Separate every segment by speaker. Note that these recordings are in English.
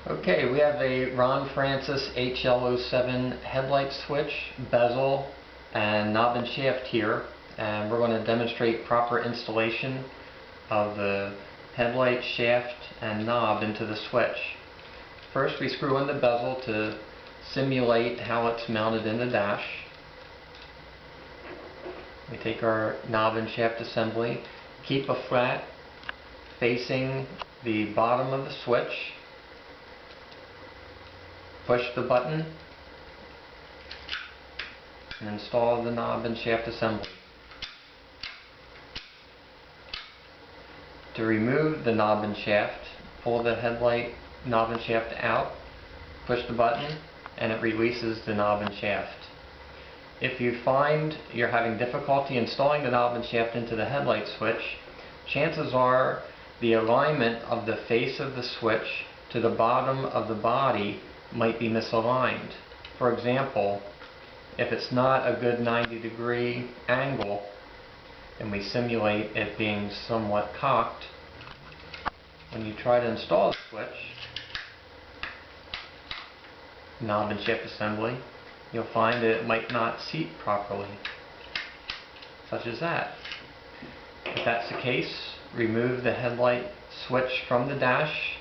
Speaker 1: Okay, we have a Ron Francis HL07 headlight switch, bezel, and knob and shaft here, and we're going to demonstrate proper installation of the headlight shaft and knob into the switch. First, we screw in the bezel to simulate how it's mounted in the dash. We take our knob and shaft assembly, keep a flat facing the bottom of the switch. Push the button and install the knob and shaft assembly. To remove the knob and shaft, pull the headlight knob and shaft out, push the button, and it releases the knob and shaft. If you find you're having difficulty installing the knob and shaft into the headlight switch, chances are the alignment of the face of the switch to the bottom of the body might be misaligned. For example, if it's not a good 90-degree angle and we simulate it being somewhat cocked, when you try to install the switch, knob and shaft assembly, you'll find that it might not seat properly, such as that. If that's the case, remove the headlight switch from the dash,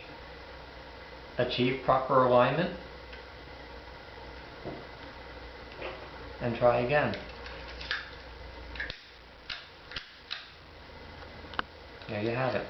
Speaker 1: achieve proper alignment, and try again. There you have it.